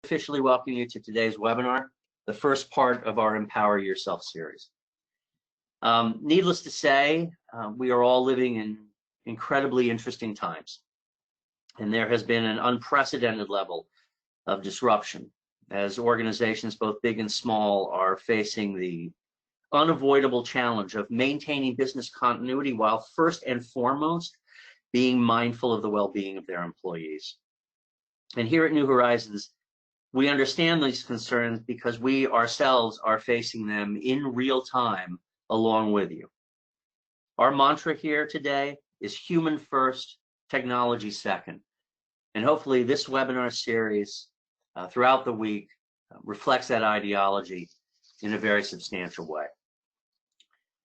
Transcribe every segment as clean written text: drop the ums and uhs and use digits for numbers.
Officially welcome you to today's webinar, the first part of our Empower Yourself series. Needless to say, we are all living in incredibly interesting times, and there has been an unprecedented level of disruption as organizations, both big and small, are facing the unavoidable challenge of maintaining business continuity while first and foremost being mindful of the well-being of their employees. And here at New Horizons, we understand these concerns because we ourselves are facing them in real time along with you. Our mantra here today is human first, technology second. And hopefully this webinar series throughout the week reflects that ideology in a very substantial way.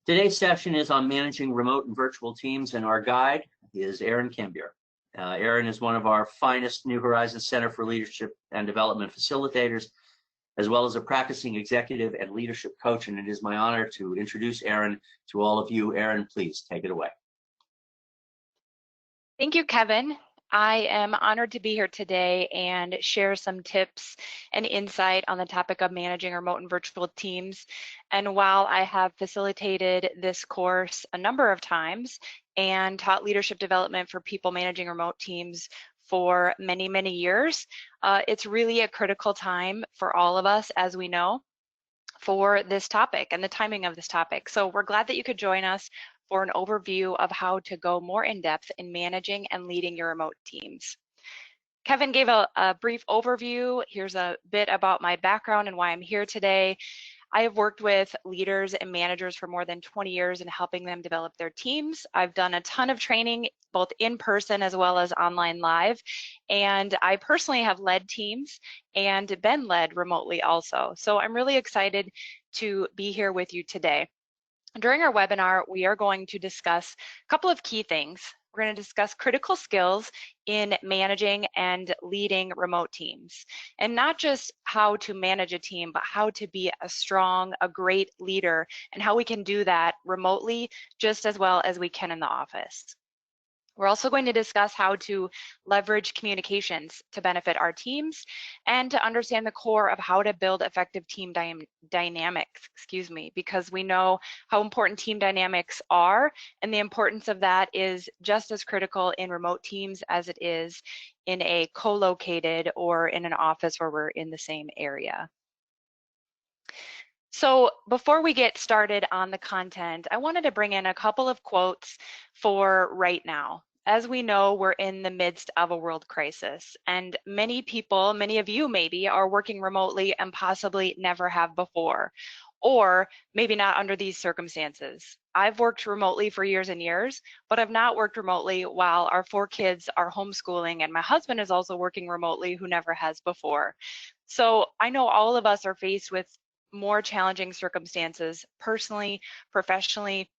Today's session is on managing remote and virtual teams, and our guide is Erin Cambier. Erin is one of our finest New Horizons Center for Leadership and Development facilitators, as well as a practicing executive and leadership coach, and it is my honor to introduce Erin to all of you. Erin, please take it away. Thank you, Kevin. I am honored to be here today and share some tips and insight on the topic of managing remote and virtual teams. And while I have facilitated this course a number of times and taught leadership development for people managing remote teams for many, many years, it's really a critical time for all of us, as we know, for this topic and the timing of this topic. So we're glad that you could join us for an overview of how to go more in depth in managing and leading your remote teams. Kevin gave a brief overview. Here's a bit about my background and why I'm here today. I have worked with leaders and managers for more than 20 years in helping them develop their teams. I've done a ton of training, both in person as well as online live. And I personally have led teams and been led remotely also. So I'm really excited to be here with you today. During our webinar, we are going to discuss a couple of key things. We're going to discuss critical skills in managing and leading remote teams, and not just how to manage a team, but how to be a great leader, and how we can do that remotely just as well as we can in the office. We're also going to discuss how to leverage communications to benefit our teams and to understand the core of how to build effective team dynamics, because we know how important team dynamics are, and the importance of that is just as critical in remote teams as it is in a co-located or in an office where we're in the same area. So before we get started on the content, I wanted to bring in a couple of quotes for right now. As we know, we're in the midst of a world crisis, and many people, many of you maybe, are working remotely and possibly never have before, or maybe not under these circumstances. I've worked remotely for years and years, but I've not worked remotely while our 4 kids are homeschooling, and my husband is also working remotely, who never has before. So I know all of us are faced with more challenging circumstances, personally, professionally.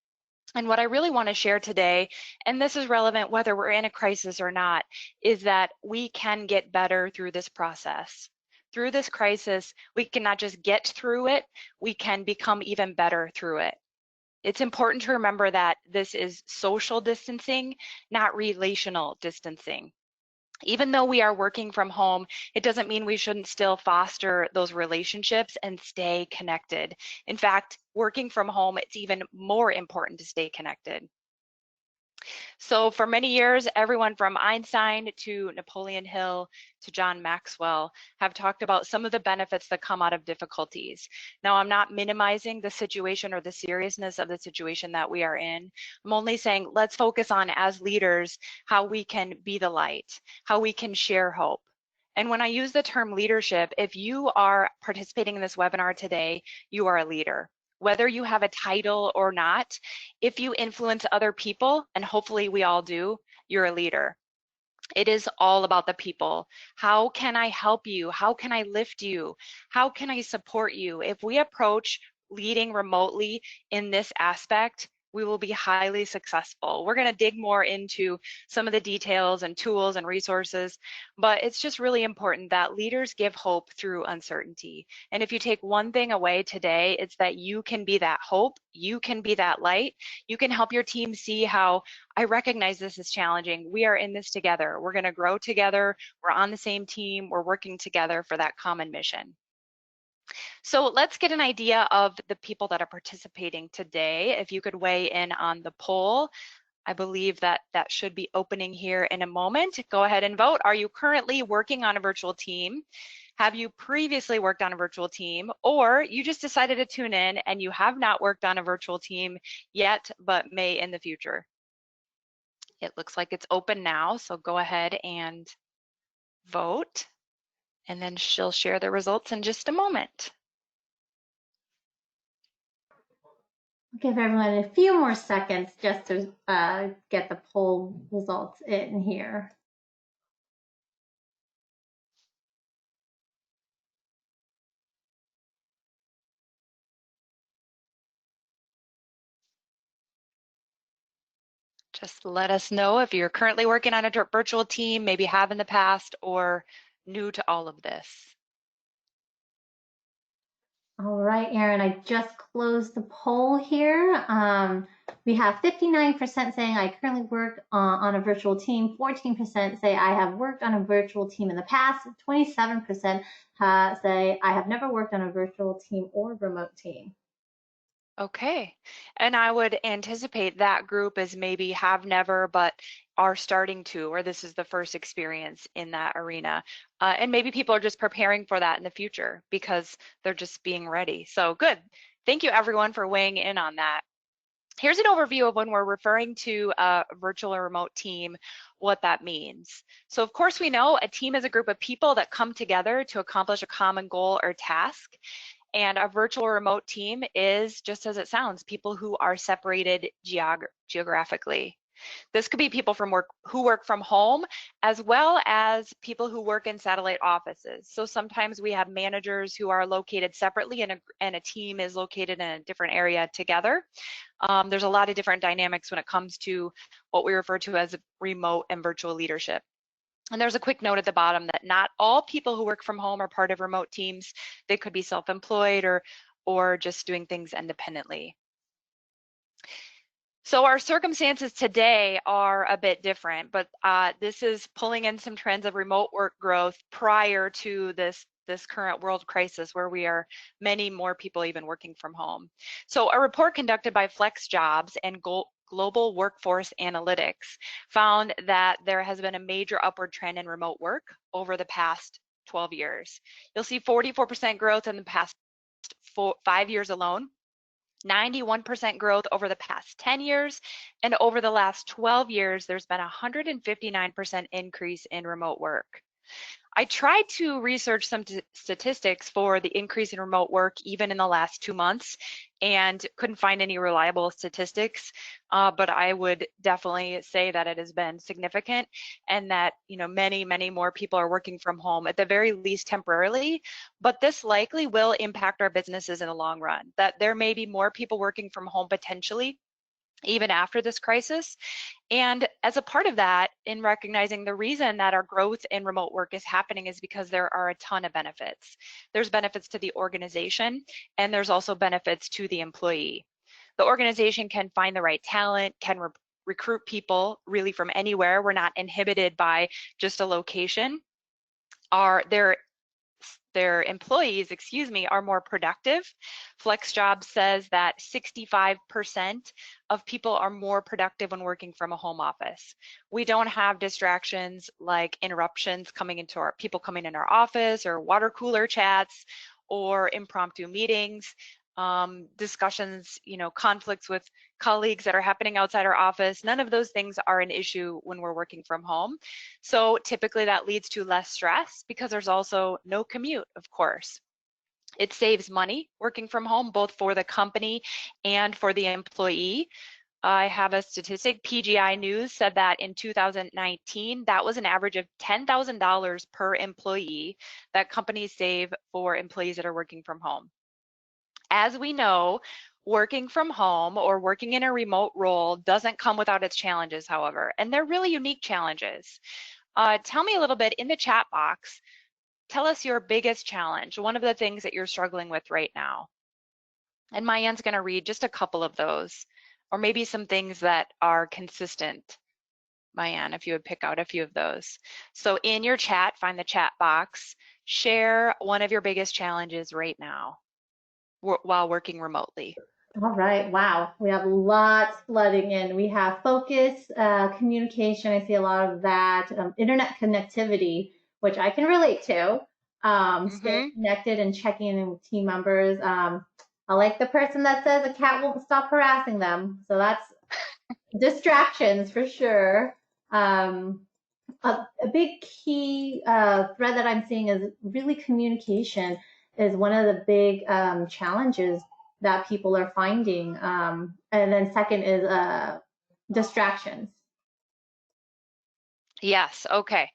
And what I really want to share today, and this is relevant whether we're in a crisis or not, is that we can get better through this process. Through this crisis, we can not just get through it, we can become even better through it. It's important to remember that this is social distancing, not relational distancing. Even though we are working from home, it doesn't mean we shouldn't still foster those relationships and stay connected. In fact, working from home, it's even more important to stay connected. So for many years, everyone from Einstein to Napoleon Hill to John Maxwell have talked about some of the benefits that come out of difficulties. Now, I'm not minimizing the situation or the seriousness of the situation that we are in. I'm only saying let's focus on, as leaders, how we can be the light, how we can share hope. And when I use the term leadership, if you are participating in this webinar today, you are a leader. Whether you have a title or not, if you influence other people, and hopefully we all do, you're a leader. It is all about the people. How can I help you? How can I lift you? How can I support you? If we approach leading remotely in this aspect, we will be highly successful. We're going to dig more into some of the details and tools and resources, but it's just really important that leaders give hope through uncertainty. And if you take one thing away today, it's that you can be that hope, you can be that light, you can help your team see how I recognize this is challenging. We are in this together. We're going to grow together. We're on the same team. We're working together for that common mission. So let's get an idea of the people that are participating today. If you could weigh in on the poll, I believe that that should be opening here in a moment. Go ahead and vote. Are you currently working on a virtual team? Have you previously worked on a virtual team, or you just decided to tune in and you have not worked on a virtual team yet, but may in the future? It looks like it's open now, so go ahead and vote, and then she'll share the results in just a moment. Give everyone a few more seconds just to get the poll results in here. Just let us know if you're currently working on a virtual team, maybe have in the past, or new to all of this. All right, Erin, I just closed the poll here. We have 59% saying I currently work on a virtual team, 14% say I have worked on a virtual team in the past, 27% say I have never worked on a virtual team or remote team. Okay, and I would anticipate that group is maybe have never, but are starting to, or this is the first experience in that arena. And maybe people are just preparing for that in the future because they're just being ready. So good. Thank you everyone for weighing in on that. Here's an overview of when we're referring to a virtual or remote team, what that means. So of course we know a team is a group of people that come together to accomplish a common goal or task. And a virtual or remote team is, just as it sounds, people who are separated geographically. This could be people who work from home, as well as people who work in satellite offices. So sometimes we have managers who are located separately and a team is located in a different area together. There's a lot of different dynamics when it comes to what we refer to as remote and virtual leadership. And there's a quick note at the bottom that not all people who work from home are part of remote teams. They could be self-employed or just doing things independently. So our circumstances today are a bit different, but this is pulling in some trends of remote work growth prior to this current world crisis where we are many more people even working from home. So a report conducted by Flex Jobs and Global Workforce Analytics found that there has been a major upward trend in remote work over the past 12 years. You'll see 44% growth in the past 5 years alone, 91% growth over the past 10 years, and over the last 12 years, there's been a 159% increase in remote work. I tried to research some statistics for the increase in remote work even in the last 2 months and couldn't find any reliable statistics, but I would definitely say that it has been significant and that many more people are working from home, at the very least temporarily, but this likely will impact our businesses in the long run, that there may be more people working from home potentially even after this crisis. And as a part of that, in recognizing the reason that our growth in remote work is happening is because there are a ton of benefits. There's benefits to the organization, and there's also benefits to the employee. The organization can find the right talent, can recruit people really from anywhere. We're not inhibited by just a location. Their employees, are more productive. FlexJobs says that 65% of people are more productive when working from a home office. We don't have distractions like interruptions people coming in our office, or water cooler chats, or impromptu meetings, discussions, conflicts with colleagues that are happening outside our office. None of those things are an issue when we're working from home. So typically that leads to less stress because there's also no commute, of course. It saves money working from home, both for the company and for the employee. I have a statistic. PGI News said that in 2019, that was an average of $10,000 per employee that companies save for employees that are working from home. As we know, Working from home or working in a remote role doesn't come without its challenges, however, and they're really unique challenges. Tell me a little bit in the chat box, tell us your biggest challenge, one of the things that you're struggling with right now. And Mayan's gonna read just a couple of those, or maybe some things that are consistent. Mayan, if you would pick out a few of those. So in your chat, find the chat box, share one of your biggest challenges right now while working remotely. All right. Wow. We have lots flooding in. We have focus, communication. I see a lot of that. Internet connectivity, which I can relate to. Staying connected and checking in with team members. I like the person that says a cat won't stop harassing them. So that's distractions for sure. A big key thread that I'm seeing is really communication is one of the big challenges that people are finding. And then second is distractions. Yes, okay.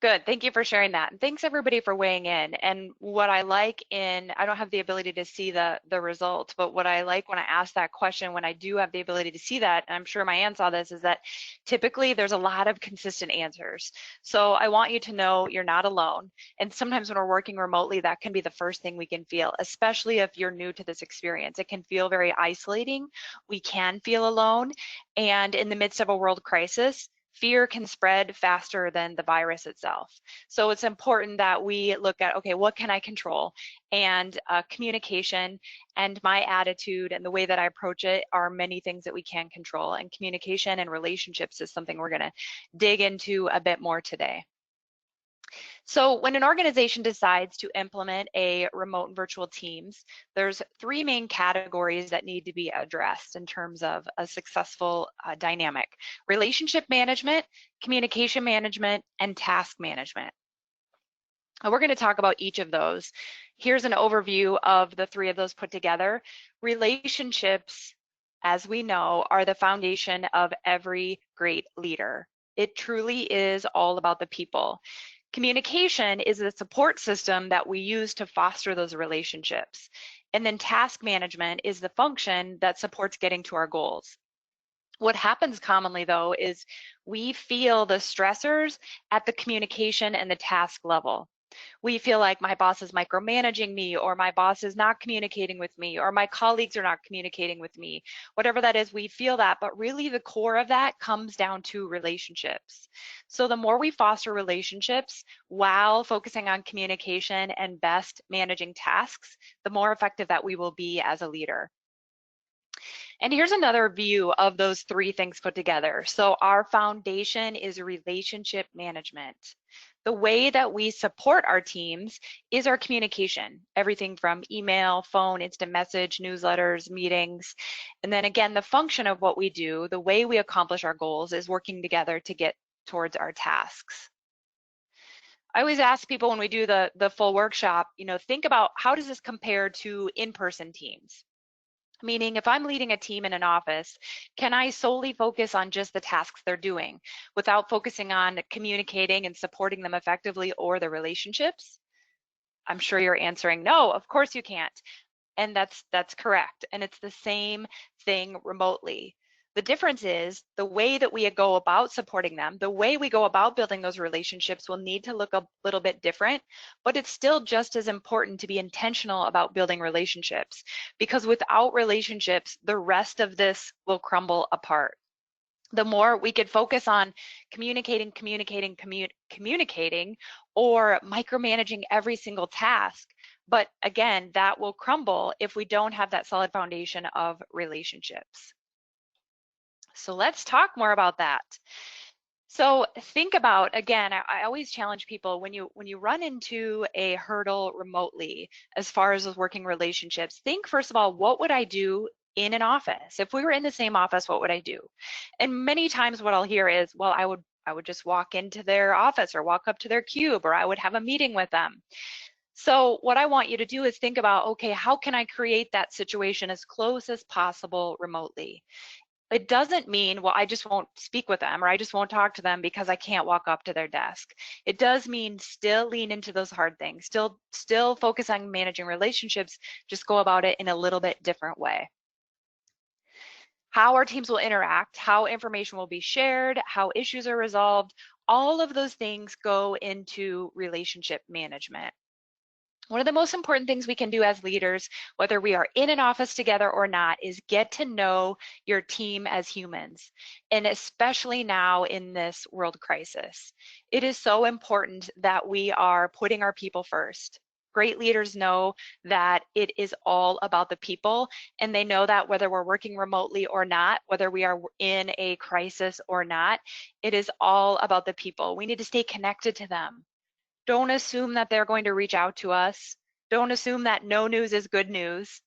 Good. Thank you for sharing that. And thanks everybody for weighing in. And what I like I don't have the ability to see the results, but what I like when I ask that question, when I do have the ability to see that, and I'm sure Mayan saw this, is that typically there's a lot of consistent answers. So I want you to know you're not alone. And sometimes when we're working remotely, that can be the first thing we can feel, especially if you're new to this experience. It can feel very isolating. We can feel alone. And in the midst of a world crisis, fear can spread faster than the virus itself. So it's important that we look at, okay, what can I control? And communication and my attitude and the way that I approach it are many things that we can control. And communication and relationships is something we're gonna dig into a bit more today. So when an organization decides to implement a remote and virtual teams, there's three main categories that need to be addressed in terms of a successful dynamic: relationship management, communication management, and task management. And we're going to talk about each of those. Here's an overview of the three of those put together. Relationships, as we know, are the foundation of every great leader. It truly is all about the people. Communication is the support system that we use to foster those relationships. And then task management is the function that supports getting to our goals. What happens commonly though is we feel the stressors at the communication and the task level. We feel like my boss is micromanaging me, or my boss is not communicating with me, or my colleagues are not communicating with me. Whatever that is, we feel that, but really the core of that comes down to relationships. So the more we foster relationships while focusing on communication and best managing tasks, the more effective that we will be as a leader. And here's another view of those three things put together. So our foundation is relationship management. The way that we support our teams is our communication, everything from email, phone, instant message, newsletters, meetings. And then again, the function of what we do, the way we accomplish our goals is working together to get towards our tasks. I always ask people when we do the full workshop, think about how does this compare to in-person teams? Meaning if I'm leading a team in an office, can I solely focus on just the tasks they're doing without focusing on communicating and supporting them effectively or the relationships? I'm sure you're answering no, of course you can't. And that's correct. And it's the same thing remotely. The difference is the way that we go about supporting them, the way we go about building those relationships will need to look a little bit different, but it's still just as important to be intentional about building relationships, because without relationships, the rest of this will crumble apart. The more we could focus on communicating, or micromanaging every single task. But again, that will crumble if we don't have that solid foundation of relationships. So let's talk more about that. So think about, again, I always challenge people when you run into a hurdle remotely, as far as those working relationships, think first of all, what would I do in an office? If we were in the same office, what would I do? And many times what I'll hear is, well, I would just walk into their office or walk up to their cube, or I would have a meeting with them. So what I want you to do is think about, okay, how can I create that situation as close as possible remotely? It doesn't mean, well, I just won't speak with them or I just won't talk to them because I can't walk up to their desk. It does mean still lean into those hard things, still focus on managing relationships, just go about it in a little bit different way. how our teams will interact, how information will be shared, how issues are resolved. All of those things go into relationship management. One of the most important things we can do as leaders, whether we are in an office together or not, is get to know your team as humans, and especially now in this world crisis. It is so important that we are putting our people first. Great leaders know that it is all about the people, and they know that whether we're working remotely or not, whether we are in a crisis or not, it is all about the people. We need to stay connected to them. Don't assume that they're going to reach out to us. Don't assume that no news is good news.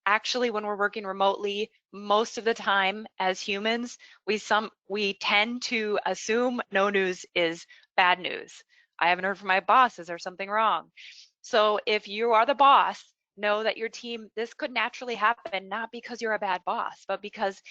Actually, when we're working remotely, most of the time as humans, we tend to assume no news is bad news. I haven't heard from my boss. Is there something wrong? So if you are the boss, know that your team, this could naturally happen, not because you're a bad boss, but because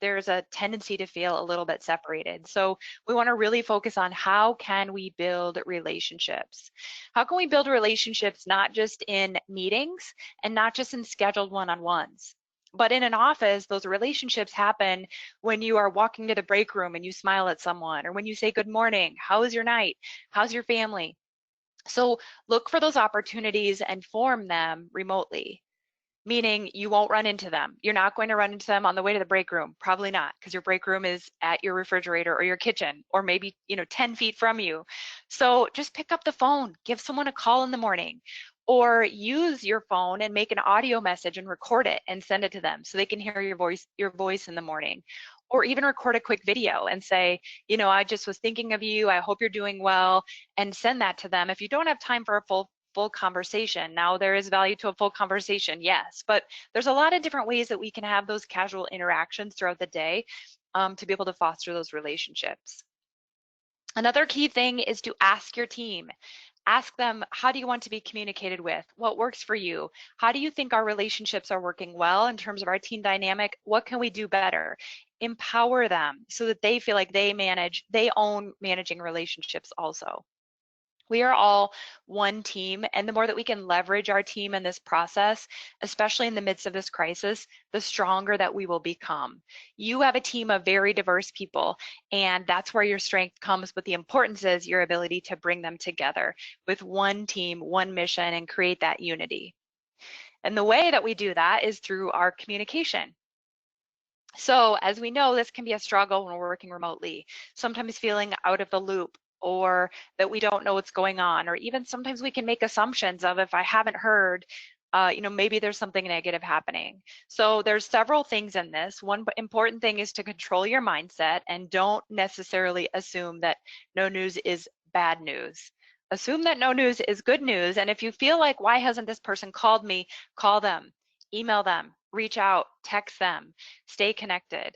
there's a tendency to feel a little bit separated. So we want to really focus on how can we build relationships? How can we build relationships not just in meetings and not just in scheduled one-on-ones? But in an office, those relationships happen when you are walking to the break room and you smile at someone, or when you say good morning, how was your night? How's your family? So look for those opportunities and form them remotely, meaning you won't run into them. You're not going to run into them on the way to the break room, probably not, because your break room is at your refrigerator or your kitchen, or maybe 10 feet from you. So just pick up the phone, give someone a call in the morning, or use your phone and make an audio message and record it and send it to them so they can hear your voice in the morning. Or even record a quick video and say, I just was thinking of you, I hope you're doing well, and send that to them. If you don't have time for a full conversation. Now, there is value to a full conversation, yes, but there's a lot of different ways that we can have those casual interactions throughout the day to be able to foster those relationships. Another key thing is to ask your team. Ask them, how do you want to be communicated with? What works for you? How do you think our relationships are working well in terms of our team dynamic? What can we do better? Empower them so that they feel like they own managing relationships also. We are all one team, and the more that we can leverage our team in this process, especially in the midst of this crisis, the stronger that we will become. You have a team of very diverse people, and that's where your strength comes, but the importance is your ability to bring them together with one team, one mission, and create that unity. And the way that we do that is through our communication. So as we know, this can be a struggle when we're working remotely, sometimes feeling out of the loop, or that we don't know what's going on, or even sometimes we can make assumptions of, if I haven't heard, maybe there's something negative happening. So there's several things in this. One important thing is to control your mindset and don't necessarily assume that no news is bad news. Assume that no news is good news. And if you feel like, why hasn't this person called me? Call them, email them, reach out, text them, stay connected.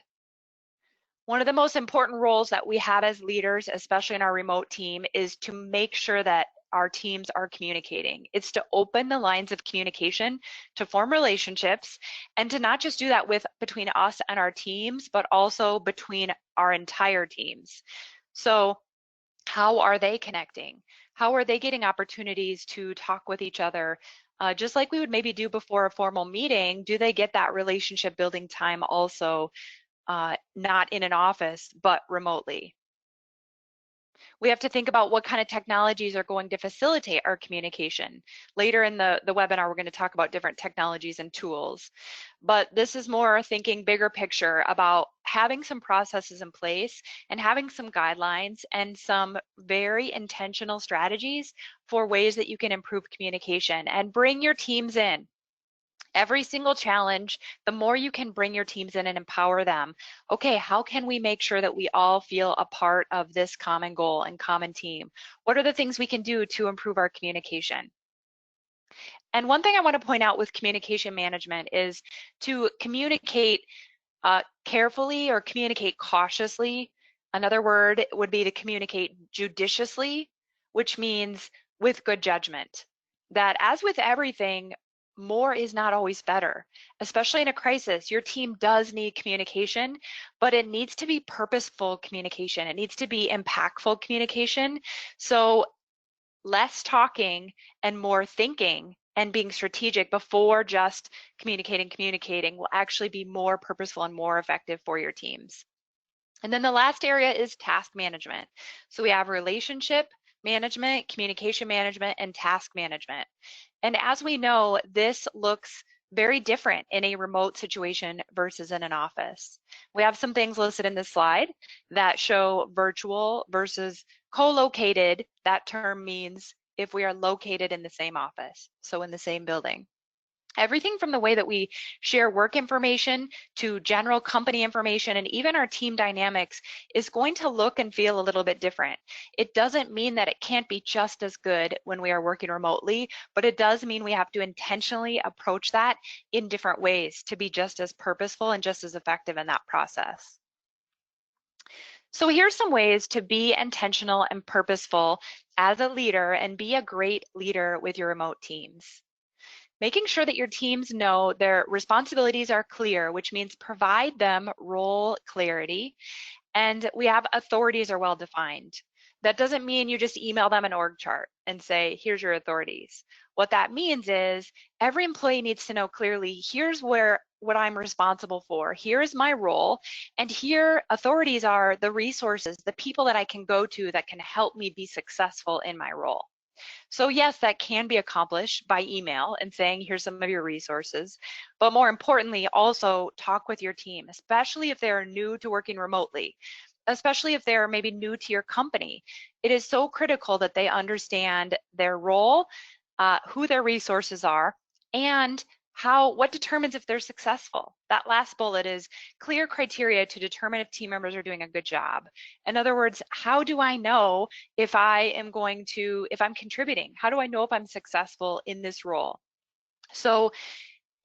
One of the most important roles that we have as leaders, especially in our remote team, is to make sure that our teams are communicating. It's to open the lines of communication, to form relationships, and to not just do that between us and our teams, but also between our entire teams. So how are they connecting? How are they getting opportunities to talk with each other? Just like we would maybe do before a formal meeting, do they get that relationship building time also? Not in an office, but remotely. We have to think about what kind of technologies are going to facilitate our communication. Later in the webinar, we're going to talk about different technologies and tools. But this is more thinking bigger picture about having some processes in place and having some guidelines and some very intentional strategies for ways that you can improve communication, and bring your teams in. Every single challenge, the more you can bring your teams in and empower them. Okay, how can we make sure that we all feel a part of this common goal and common team? What are the things we can do to improve our communication? And one thing I want to point out with communication management is to communicate carefully or communicate cautiously. Another word would be to communicate judiciously, which means with good judgment. That, as with everything, more is not always better. Especially in a crisis, your team does need communication, but it needs to be purposeful communication. It needs to be impactful communication. So less talking and more thinking and being strategic before just communicating will actually be more purposeful and more effective for your teams. And then the last area is task management. So we have relationship management, communication management, and task management. And as we know, this looks very different in a remote situation versus in an office. We have some things listed in this slide that show virtual versus co-located. That term means if we are located in the same office, so in the same building. Everything from the way that we share work information to general company information and even our team dynamics is going to look and feel a little bit different. It doesn't mean that it can't be just as good when we are working remotely, but it does mean we have to intentionally approach that in different ways to be just as purposeful and just as effective in that process. So here's some ways to be intentional and purposeful as a leader and be a great leader with your remote teams. Making sure that your teams know their responsibilities are clear, which means provide them role clarity, and we have authorities are well defined. That doesn't mean you just email them an org chart and say, here's your authorities. What that means is every employee needs to know clearly, here's what I'm responsible for, here's my role, and here authorities are the resources, the people that I can go to that can help me be successful in my role. So yes, that can be accomplished by email and saying, here's some of your resources, but more importantly, also talk with your team, especially if they're new to working remotely, especially if they're maybe new to your company. It is so critical that they understand their role, who their resources are, and what determines if they're successful. That last bullet is clear criteria to determine if team members are doing a good job. In other words, how do I know if I'm contributing? How do I know if I'm successful in this role? So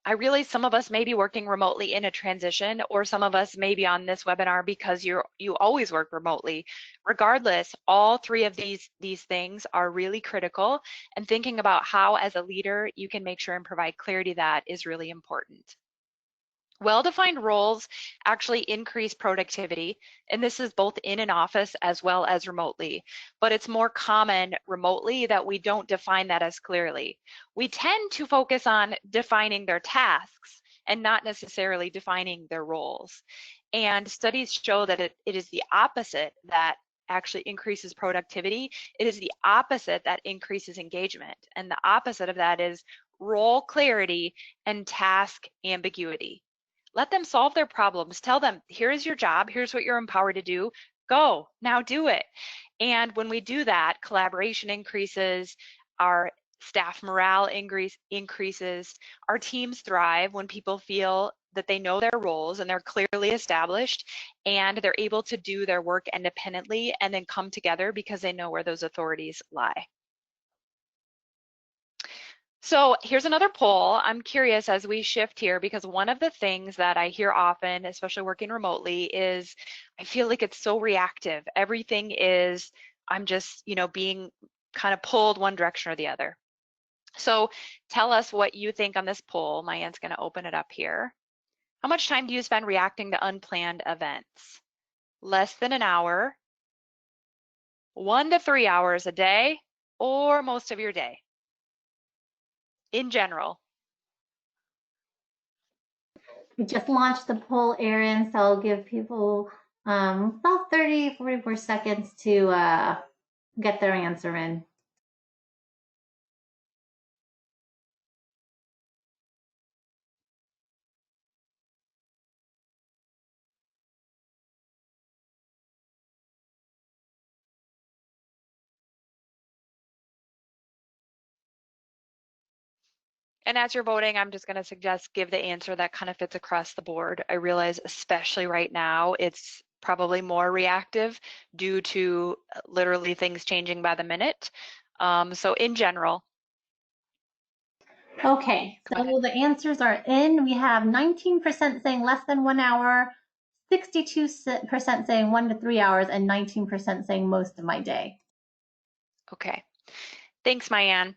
I realize some of us may be working remotely in a transition, or some of us may be on this webinar because you always work remotely. Regardless, all three of these things are really critical, and thinking about how as a leader you can make sure and provide clarity that is really important. Well-defined roles actually increase productivity, and this is both in an office as well as remotely, but it's more common remotely that we don't define that as clearly. We tend to focus on defining their tasks and not necessarily defining their roles. And studies show that it is the opposite that actually increases productivity. It is the opposite that increases engagement, and the opposite of that is role clarity and task ambiguity. Let them solve their problems. Tell them, here's your job, here's what you're empowered to do. Go, now do it. And when we do that, collaboration increases, our staff morale increases, our teams thrive when people feel that they know their roles and they're clearly established and they're able to do their work independently and then come together because they know where those authorities lie. So here's another poll. I'm curious as we shift here, because one of the things that I hear often, especially working remotely, is I feel like it's so reactive. Everything is, I'm just, being kind of pulled one direction or the other. So tell us what you think on this poll. Mayan's going to open it up here. How much time do you spend reacting to unplanned events? Less than an hour, 1 to 3 hours a day, or most of your day? In general. We just launched the poll, Erin, so I'll give people about 44 seconds to get their answer in. And as you're voting, I'm just going to suggest give the answer that kind of fits across the board. I realize, especially right now, it's probably more reactive due to literally things changing by the minute. So in general. Okay, so the answers are in. We have 19% saying less than 1 hour, 62% saying 1 to 3 hours, and 19% saying most of my day. Okay, thanks, Mayan.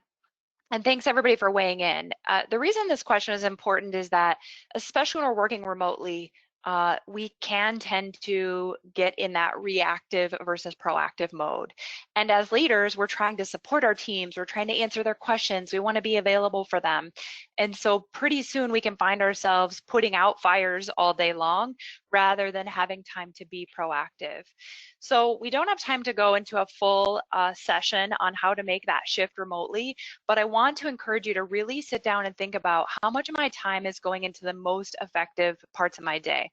And thanks everybody for weighing in. The reason this question is important is that, especially when we're working remotely, we can tend to get in that reactive versus proactive mode. And as leaders, we're trying to support our teams. We're trying to answer their questions. We want to be available for them. And so pretty soon we can find ourselves putting out fires all day long rather than having time to be proactive. So we don't have time to go into a full session on how to make that shift remotely, but I want to encourage you to really sit down and think about how much of my time is going into the most effective parts of my day.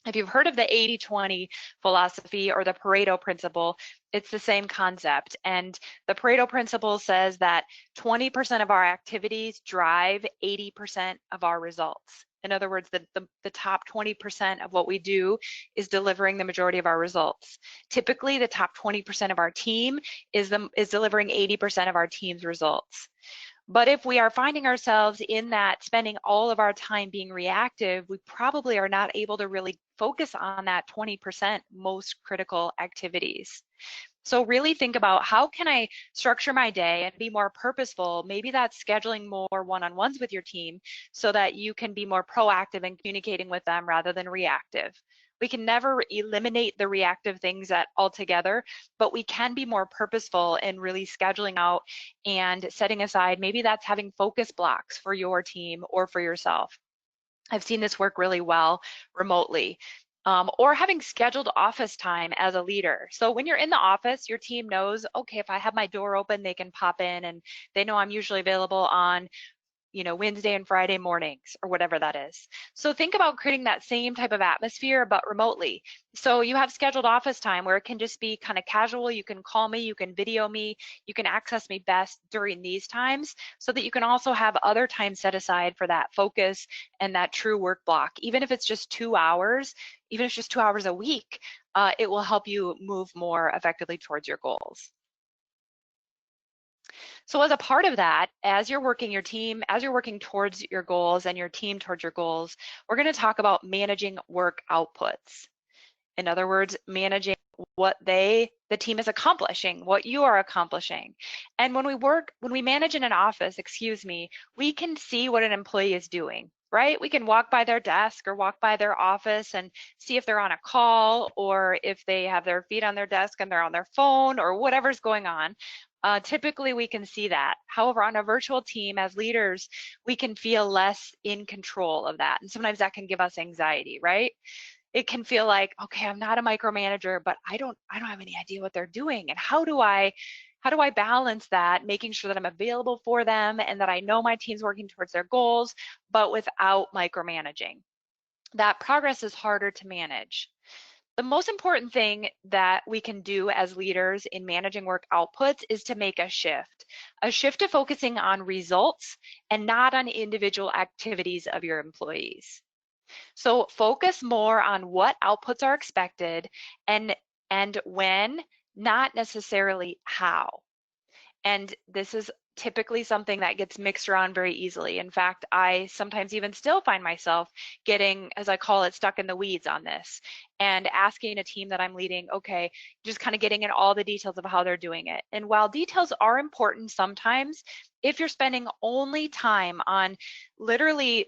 If you've heard of the 80-20 philosophy or the Pareto principle, it's the same concept. And the Pareto principle says that 20% of our activities drive 80% of our results. In other words, the top 20% of what we do is delivering the majority of our results. Typically, the top 20% of our team is delivering 80% of our team's results. But if we are finding ourselves in that spending all of our time being reactive, we probably are not able to really focus on that 20% most critical activities. So really think about, how can I structure my day and be more purposeful? Maybe that's scheduling more one-on-ones with your team so that you can be more proactive in communicating with them rather than reactive. We can never eliminate the reactive things altogether, but we can be more purposeful in really scheduling out and setting aside. Maybe that's having focus blocks for your team or for yourself. I've seen this work really well remotely. Or having scheduled office time as a leader. So when you're in the office, your team knows, okay, if I have my door open, they can pop in, and they know I'm usually available on Wednesday and Friday mornings or whatever that is. So think about creating that same type of atmosphere, but remotely. So you have scheduled office time where it can just be kind of casual. You can call me, you can video me, you can access me best during these times, so that you can also have other time set aside for that focus and that true work block. Even if it's just 2 hours, even if it's just 2 hours a week, it will help you move more effectively towards your goals. So as a part of that, as you're working towards your goals and your team towards your goals, we're going to talk about managing work outputs. In other words, managing what the team is accomplishing, what you are accomplishing. And when we manage in an office, we can see what an employee is doing, right? We can walk by their desk or walk by their office and see if they're on a call, or if they have their feet on their desk and they're on their phone, or whatever's going on. Typically, we can see that. However, on a virtual team, as leaders, we can feel less in control of that. And sometimes that can give us anxiety, right? It can feel like, okay, I'm not a micromanager, but I don't have any idea what they're doing. And how do I balance that, making sure that I'm available for them and that I know my team's working towards their goals, but without micromanaging? That progress is harder to manage. The most important thing that we can do as leaders in managing work outputs is to make a shift to focusing on results and not on individual activities of your employees. So focus more on what outputs are expected and when, not necessarily how. And this is typically something that gets mixed around very easily. In fact, I sometimes even still find myself getting, as I call it, stuck in the weeds on this, and asking a team that I'm leading, okay, just kind of getting in all the details of how they're doing it. And while details are important sometimes, if you're spending only time on literally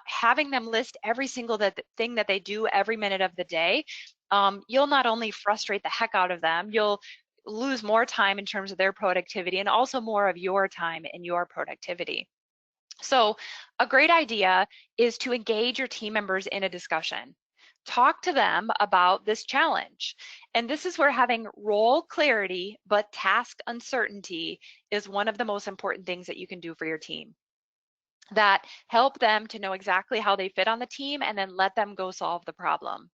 having them list every single thing that they do every minute of the day, you'll not only frustrate the heck out of them, you'll lose more time in terms of their productivity, and also more of your time and your productivity. So a great idea is to engage your team members in a discussion. Talk to them about this challenge. And this is where having role clarity but task uncertainty is one of the most important things that you can do for your team, that help them to know exactly how they fit on the team, and then let them go solve the problem.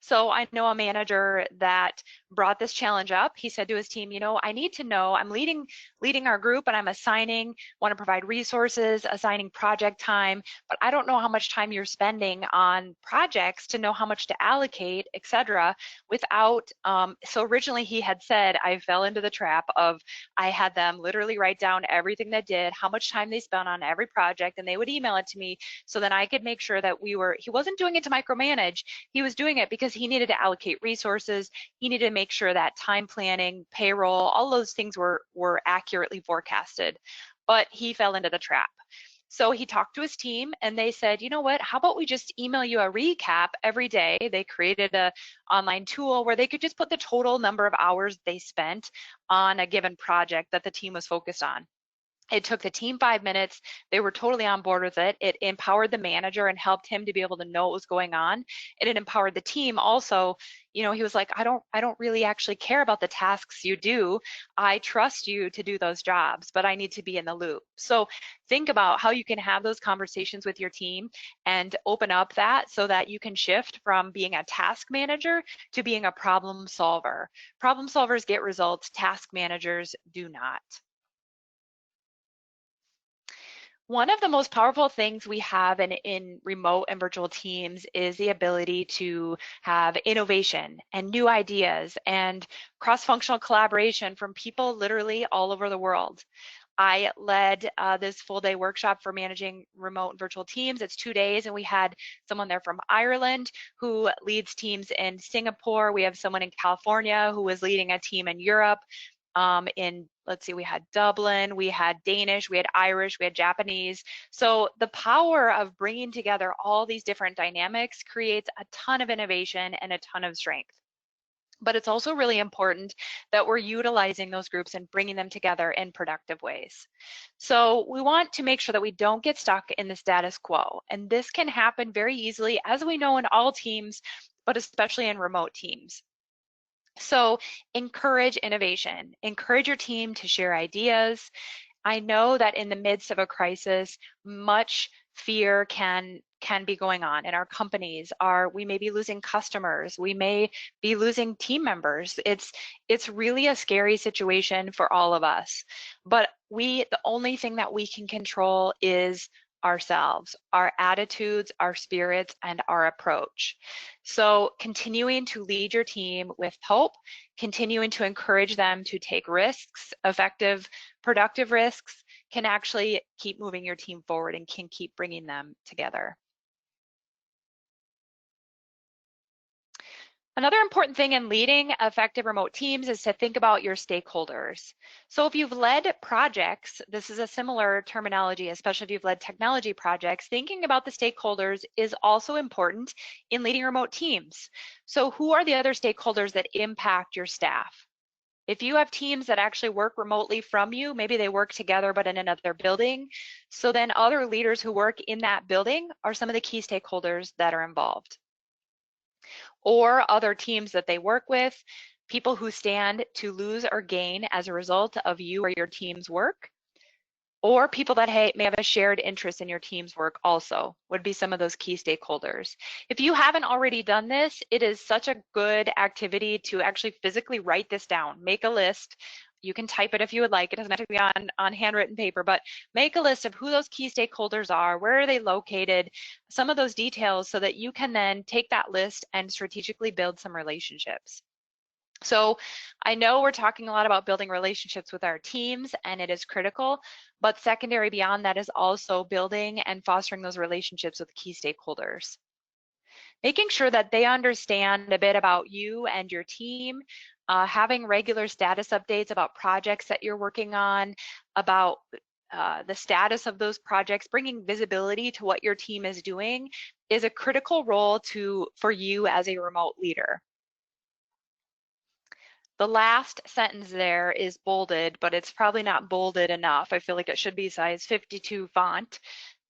So I know a manager that brought this challenge up. He said to his team, I need to know, I'm leading our group, and I'm want to provide resources, assigning project time, but I don't know how much time you're spending on projects to know how much to allocate, etc. without, so originally he had said, I fell into the trap of, I had them literally write down everything they did, how much time they spent on every project, and they would email it to me so then I could make sure that he wasn't doing it to micromanage, he was doing it because he needed to allocate resources. He needed to make sure that time planning, payroll, all those things were accurately forecasted. But he fell into the trap. So he talked to his team and they said, you know what, how about we just email you a recap every day? They created a online tool where they could just put the total number of hours they spent on a given project that the team was focused on. It took the team 5 minutes. They were totally on board with it. It empowered the manager and helped him to be able to know what was going on. And it empowered the team also. You know, he was like, I don't really actually care about the tasks you do. I trust you to do those jobs, but I need to be in the loop. So think about how you can have those conversations with your team and open up that so that you can shift from being a task manager to being a problem solver. Problem solvers get results, task managers do not. One of the most powerful things we have in remote and virtual teams is the ability to have innovation and new ideas and cross-functional collaboration from people literally all over the world. I led this full-day workshop for managing remote and virtual teams. It's 2 days, and we had someone there from Ireland who leads teams in Singapore. We have someone in California who was leading a team in Europe. Let's see, we had Dublin, we had Danish, we had Irish, we had Japanese. So the power of bringing together all these different dynamics creates a ton of innovation and a ton of strength. But it's also really important that we're utilizing those groups and bringing them together in productive ways. So we want to make sure that we don't get stuck in the status quo. And this can happen very easily, as we know, in all teams, but especially in remote teams. So encourage innovation, encourage your team to share ideas. I know that in the midst of a crisis, much fear can be going on in our companies. We may be losing customers, we may be losing team members. It's really a scary situation for all of us. But the only thing that we can control is ourselves, our attitudes, our spirits, and our approach. So continuing to lead your team with hope, continuing to encourage them to take risks, effective, productive risks, can actually keep moving your team forward and can keep bringing them together. Another important thing in leading effective remote teams is to think about your stakeholders. So if you've led projects, this is a similar terminology, especially if you've led technology projects, thinking about the stakeholders is also important in leading remote teams. So who are the other stakeholders that impact your staff? If you have teams that actually work remotely from you, maybe they work together but in another building, so then other leaders who work in that building are some of the key stakeholders that are involved. Or other teams that they work with, people who stand to lose or gain as a result of you or your team's work, or people that may have a shared interest in your team's work also would be some of those key stakeholders. If you haven't already done this, it is such a good activity to actually physically write this down. Make a list. You can type it if you would like. It doesn't have to be on handwritten paper, but make a list of who those key stakeholders are, where are they located, some of those details so that you can then take that list and strategically build some relationships. So I know we're talking a lot about building relationships with our teams, and it is critical, but secondary beyond that is also building and fostering those relationships with key stakeholders. Making sure that they understand a bit about you and your team, having regular status updates about projects that you're working on, about the status of those projects, bringing visibility to what your team is doing is a critical role for you as a remote leader. The last sentence there is bolded, but it's probably not bolded enough. I feel like it should be size 52 font,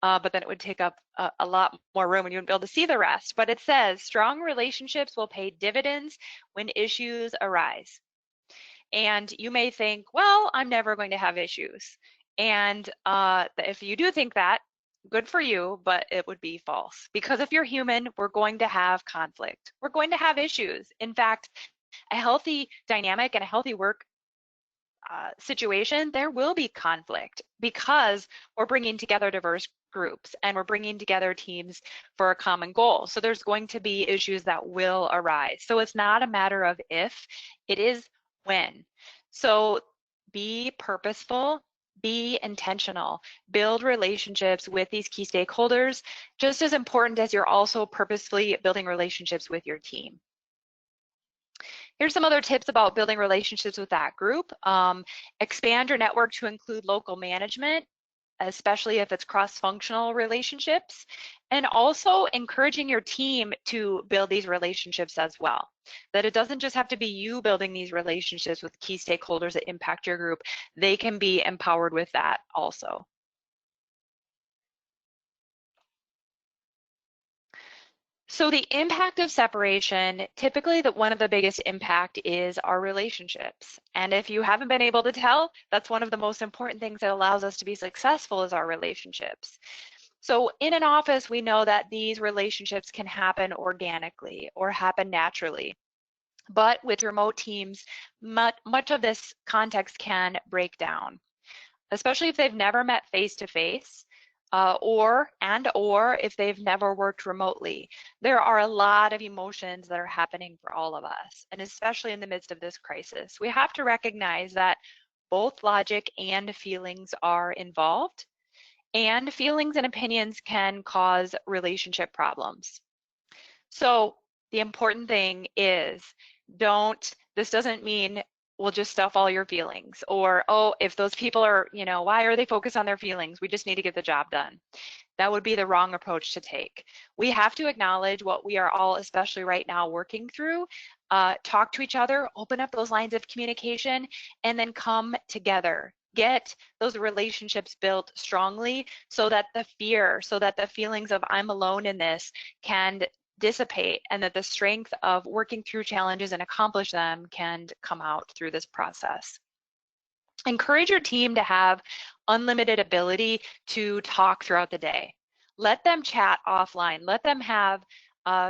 but then it would take up a lot more room and you wouldn't be able to see the rest. But it says, strong relationships will pay dividends when issues arise. And you may think, well, I'm never going to have issues. And if you do think that, good for you, but it would be false. Because if you're human, we're going to have conflict. We're going to have issues. In fact, a healthy dynamic and a healthy work situation, there will be conflict because we're bringing together diverse groups and we're bringing together teams for a common goal. So there's going to be issues that will arise. So it's not a matter of if, it is when. So be purposeful, be intentional, build relationships with these key stakeholders, just as important as you're also purposefully building relationships with your team. Here's some other tips about building relationships with that group. Expand your network to include local management. especially if it's cross-functional relationships, and also encouraging your team to build these relationships as well. That it doesn't just have to be you building these relationships with key stakeholders that impact your group. They can be empowered with that also. So the impact of separation, typically one of the biggest impact is our relationships. And if you haven't been able to tell, that's one of the most important things that allows us to be successful is our relationships. So in an office, we know that these relationships can happen organically or happen naturally. But with remote teams, much of this context can break down, especially if they've never met face-to-face. Or if they've never worked remotely. There are a lot of emotions that are happening for all of us, and especially in the midst of this crisis. We have to recognize that both logic and feelings are involved, and feelings and opinions can cause relationship problems. So the important thing is this doesn't mean we'll just stuff all your feelings, or, oh, if those people are, why are they focused on their feelings? We just need to get the job done. That would be the wrong approach to take. We have to acknowledge what we are all, especially right now, working through, talk to each other, open up those lines of communication, and then come together. Get those relationships built strongly so that the feelings of I'm alone in this can dissipate, and that the strength of working through challenges and accomplish them can come out through this process. Encourage your team to have unlimited ability to talk throughout the day. Let them chat offline. Let them have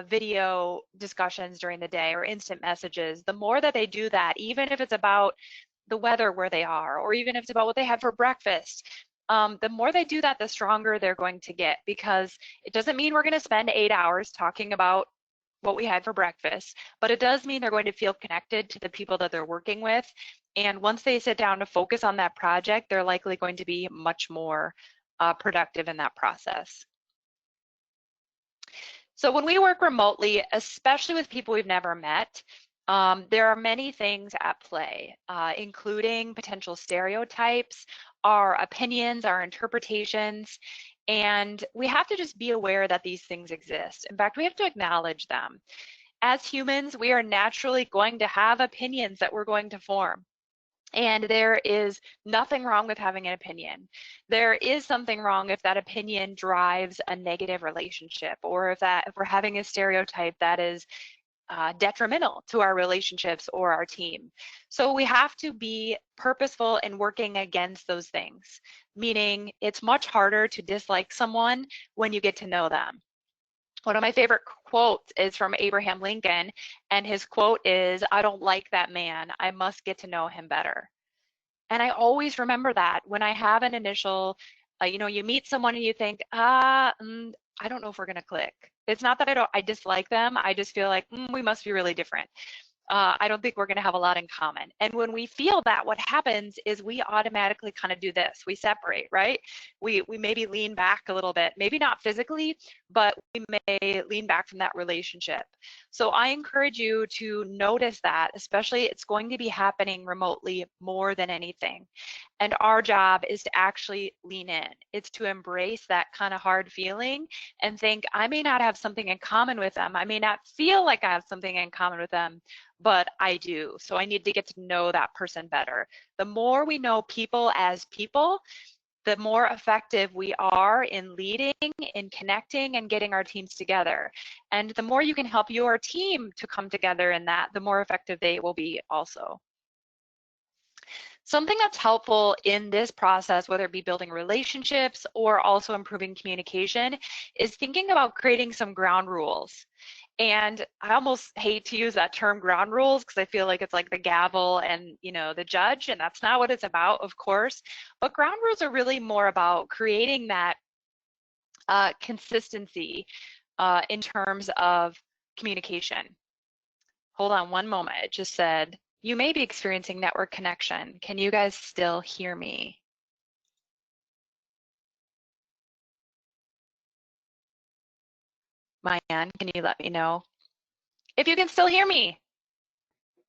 video discussions during the day or instant messages. The more that they do that, even if it's about the weather where they are, or even if it's about what they had for breakfast, the more they do that, the stronger they're going to get, because it doesn't mean we're going to spend 8 hours talking about what we had for breakfast, but it does mean they're going to feel connected to the people that they're working with. And once they sit down to focus on that project, they're likely going to be much more productive in that process. So when we work remotely, especially with people we've never met, there are many things at play, including potential stereotypes, our opinions, our interpretations, and we have to just be aware that these things exist. In fact, we have to acknowledge them. As humans, we are naturally going to have opinions that we're going to form. And there is nothing wrong with having an opinion. There is something wrong if that opinion drives a negative relationship, or if we're having a stereotype that is detrimental to our relationships or our team. So we have to be purposeful in working against those things, meaning it's much harder to dislike someone when you get to know them. One of my favorite quotes is from Abraham Lincoln, and his quote is, "I don't like that man. I must get to know him better." And I always remember that when I have an initial, you meet someone and you think, I don't know if we're going to click. It's not that I dislike them. I just feel like we must be really different. I don't think we're going to have a lot in common. And when we feel that, what happens is we automatically kind of do this. We separate, right? We maybe lean back a little bit, maybe not physically, but we may lean back from that relationship. So I encourage you to notice that, especially it's going to be happening remotely more than anything. And our job is to actually lean in. It's to embrace that kind of hard feeling and think, I may not have something in common with them. I may not feel like I have something in common with them, but I do. So I need to get to know that person better. The more we know people as people, the more effective we are in leading, in connecting, and getting our teams together. And the more you can help your team to come together in that, the more effective they will be also. Something that's helpful in this process, whether it be building relationships or also improving communication, is thinking about creating some ground rules. And I almost hate to use that term ground rules because I feel like it's like the gavel and the judge, and that's not what it's about, of course. But ground rules are really more about creating that consistency in terms of communication. Hold on one moment. It just said, you may be experiencing network connection. Can you guys still hear me? Mayan, can you let me know if you can still hear me?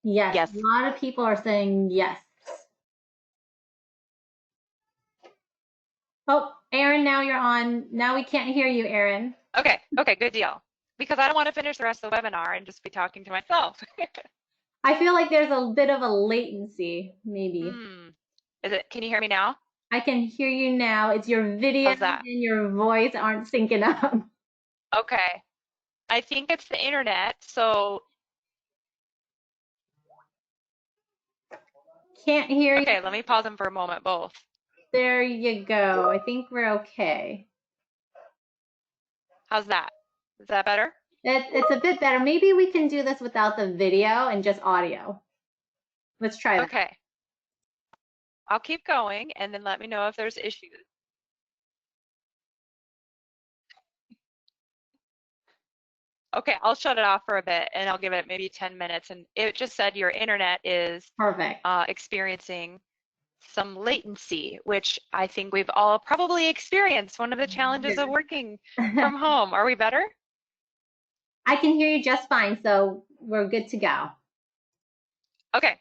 Yes. Yes. A lot of people are saying yes. Oh, Erin, now you're on. Now we can't hear you, Erin. Okay, good deal. Because I don't want to finish the rest of the webinar and just be talking to myself. I feel like there's a bit of a latency, maybe. Can you hear me now? I can hear you now. It's your video How's that? and your voice aren't syncing up. Okay. I think it's the internet, so. Can't hear you. Okay, let me pause them for a moment, both. There you go. I think we're okay. How's that? Is that better? It's a bit better. Maybe we can do this without the video and just audio. Let's try that. Okay. I'll keep going and then let me know if there's issues. Okay, I'll shut it off for a bit and I'll give it maybe 10 minutes. And it just said your internet is perfect. Experiencing some latency, which I think we've all probably experienced. One of the challenges of working from home. Are we better? I can hear you just fine, so we're good to go. Okay,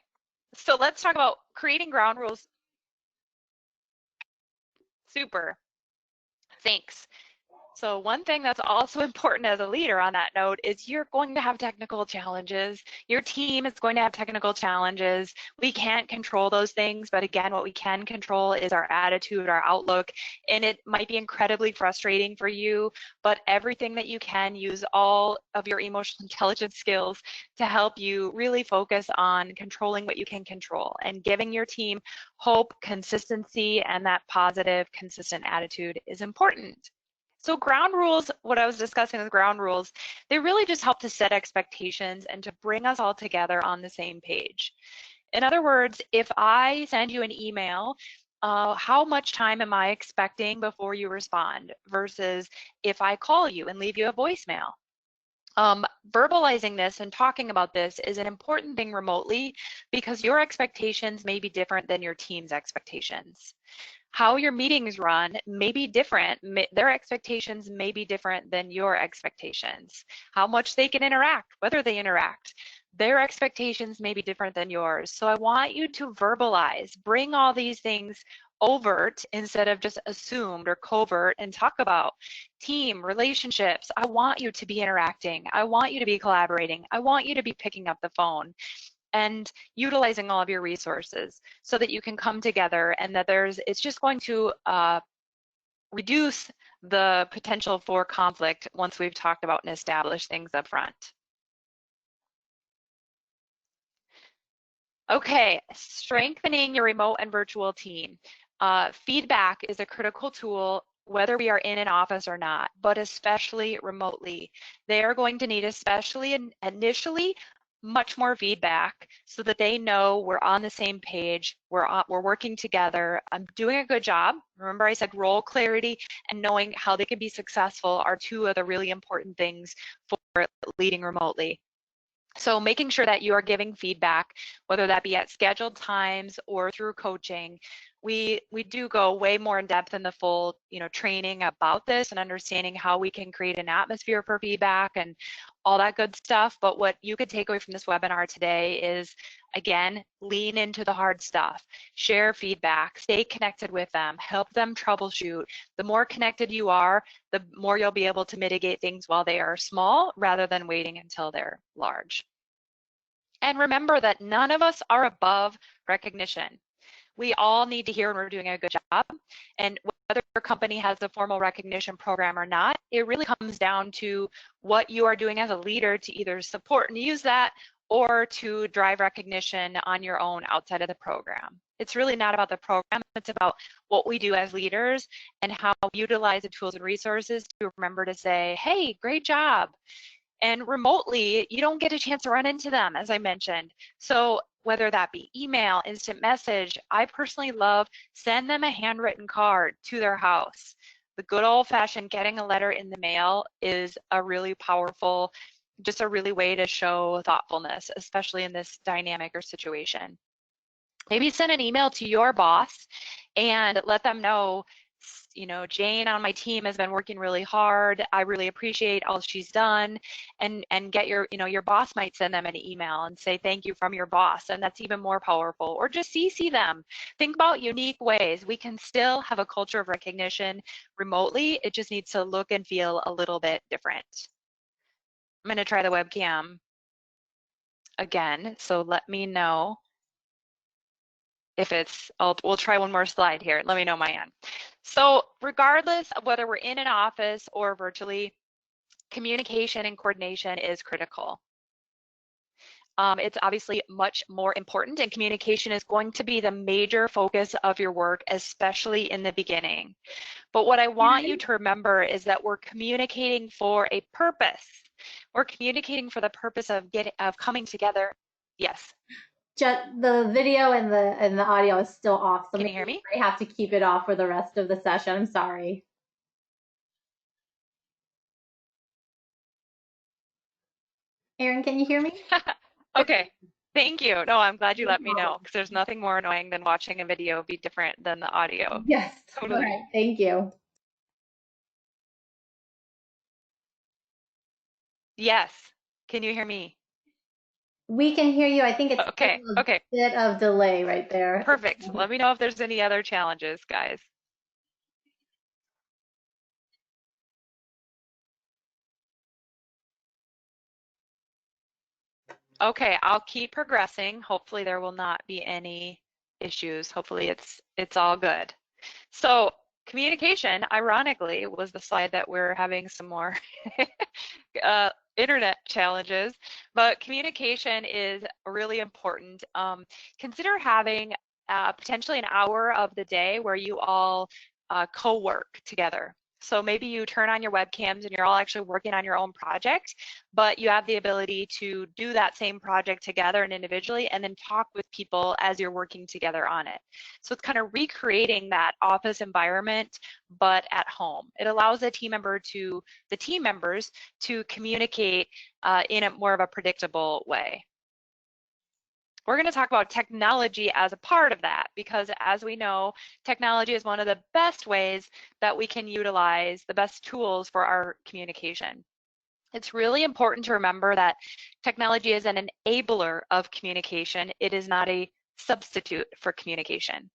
so let's talk about creating ground rules. Super, thanks. So one thing that's also important as a leader on that note is you're going to have technical challenges. Your team is going to have technical challenges. We can't control those things, but again, what we can control is our attitude, our outlook, and it might be incredibly frustrating for you, but everything that you can, use all of your emotional intelligence skills to help you really focus on controlling what you can control and giving your team hope, consistency, and that positive, consistent attitude is important. So ground rules, what I was discussing with ground rules, they really just help to set expectations and to bring us all together on the same page. In other words, if I send you an email, how much time am I expecting before you respond versus if I call you and leave you a voicemail? Verbalizing this and talking about this is an important thing remotely because your expectations may be different than your team's expectations. How your meetings run may be different. Their expectations may be different than your expectations. How much they can interact, whether they interact. Their expectations may be different than yours. So I want you to verbalize, bring all these things overt instead of just assumed or covert, and talk about team, relationships. I want you to be interacting. I want you to be collaborating. I want you to be picking up the phone and utilizing all of your resources so that you can come together, and that it's just going to reduce the potential for conflict once we've talked about and established things up front. Okay, strengthening your remote and virtual team. Feedback is a critical tool whether we are in an office or not, but especially remotely. They are going to need, especially initially, much more feedback so that they know we're on the same page, we're working together, I'm doing a good job. Remember I said role clarity and knowing how they can be successful are two of the really important things for leading remotely. So making sure that you are giving feedback, whether that be at scheduled times or through coaching. We do go way more in depth in the full, training about this and understanding how we can create an atmosphere for feedback and all that good stuff. But what you could take away from this webinar today is, again, lean into the hard stuff, share feedback, stay connected with them, help them troubleshoot. The more connected you are, the more you'll be able to mitigate things while they are small rather than waiting until they're large. And remember that none of us are above recognition. We all need to hear when we're doing a good job. And whether your company has a formal recognition program or not, it really comes down to what you are doing as a leader to either support and use that or to drive recognition on your own outside of the program. It's really not about the program, it's about what we do as leaders and how we utilize the tools and resources to remember to say, hey, great job. And remotely, you don't get a chance to run into them, as I mentioned. So whether that be email, instant message, I personally love send them a handwritten card to their house. The good old-fashioned getting a letter in the mail is a really powerful, just a really way to show thoughtfulness, especially in this dynamic or situation. Maybe send an email to your boss and let them know You know, Jane on my team has been working really hard. I really appreciate all she's done. And get your, you know, your boss might send them an email and say thank you from your boss, and that's even more powerful. Or just CC them. Think about unique ways. We can still have a culture of recognition remotely. It just needs to look and feel a little bit different. I'm going to try the webcam again, so let me know if it's, we'll try one more slide here. Let me know my end. So regardless of whether we're in an office or virtually, communication and coordination is critical. It's obviously much more important, and communication is going to be the major focus of your work, especially in the beginning. But what I want you to remember is that we're communicating for a purpose. We're communicating for the purpose of coming together. Yes. Just the video and the audio is still off. So can you hear me? I have to keep it off for the rest of the session. I'm sorry. Erin, can you hear me? Okay. Thank you. No, I'm glad you let me know, because there's nothing more annoying than watching a video be different than the audio. Yes. Totally. All right. Thank you. Yes. Can you hear me? We can hear you. I think it's okay. a bit of delay right there. Perfect. Let me know if there's any other challenges, guys. Okay, I'll keep progressing. Hopefully there will not be any issues. Hopefully it's all good. So communication, ironically, was the slide that we're having some more internet challenges, but communication is really important. Consider having potentially an hour of the day where you all co-work together. So maybe you turn on your webcams and you're all actually working on your own project, but you have the ability to do that same project together and individually, and then talk with people as you're working together on it. So it's kind of recreating that office environment, but at home. It allows the team members to communicate in a more of a predictable way. We're going to talk about technology as a part of that, because as we know, technology is one of the best ways that we can utilize, the best tools for our communication. It's really important to remember that technology is an enabler of communication. It is not a substitute for communication.